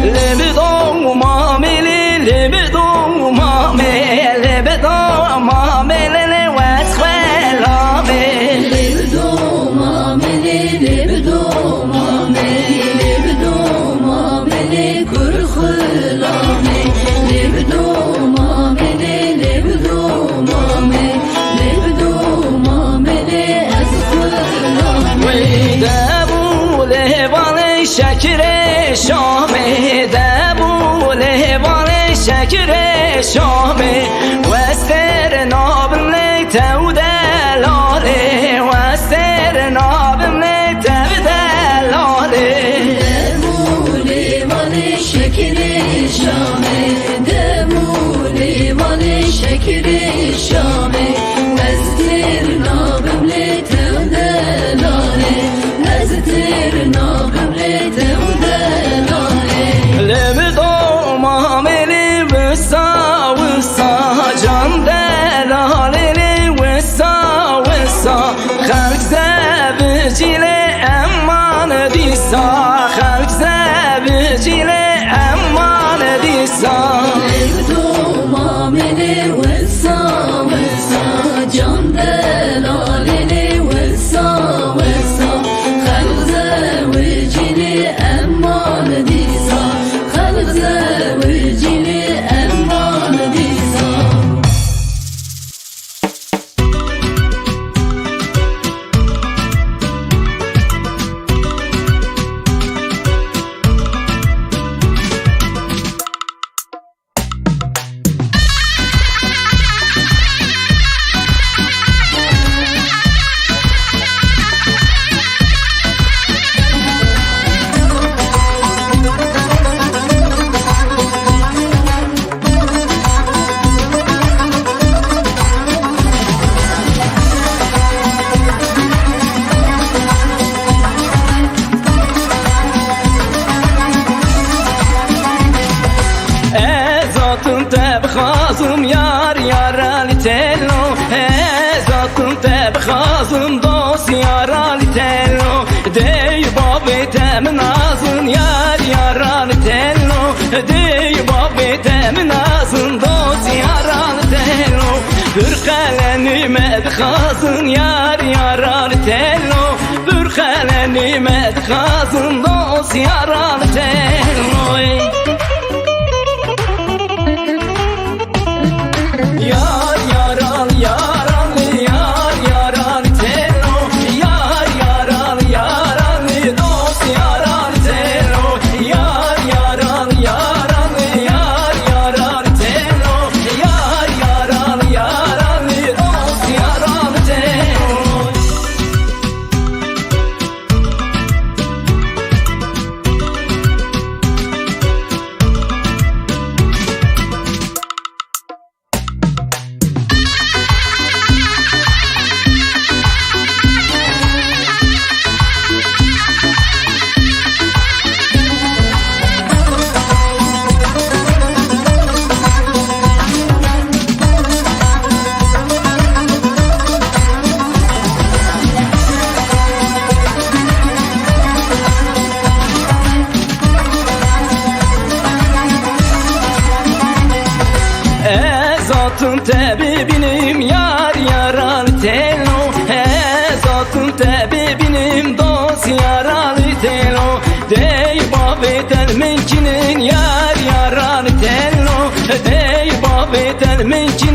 Lebedo mamele, lebedo mamele, lebedo mamele, vesquelame. Lebedo mamele, lebedo mamele, lebedo mamele, kurkhulame. Lebedo mamele, lebedo mamele, lebedo mamele, azkhulame. Debu levale şekere şame, debu levale şekere şame. Vester nabimle tevdelale, vester nabimle tevdelale. Demule vale şekeri şame, demule vale şekeri şame. Ezdir nabimle tevdelale, ezdir nabimle tevdelale. Lebedo mamele vısa vısa, can delalele vısa vısa. Halk zevcile emman disa, halk zevcile emman disa. Lebedo mamele vessa vessa, can delalele vessa vessa. Halk zevcili emman disa, halk zevcili emman disa. Ezatın tebxazım yar yar ali tello, ezatın tebxazım dost yar ali tello. Dey babı temin azın yar yar ali tello, dey babı temin azın dost yar ali tello. Bir kaleni medxazın yar yar ali tello, bir kaleni medxazın dost yar ali tello. Yar yaran yaran yar yaran telo, yar yaran yaran dost yaran telo, yar yaran yaran yar yaran telo, yar yaran yaran dost yaran telo. Ezatın tebibinim yar yaralı telo, ezatın tebibinim dost yaralı telo. Dey babeten menkinin yar yaralı telo, dey babeten menkinin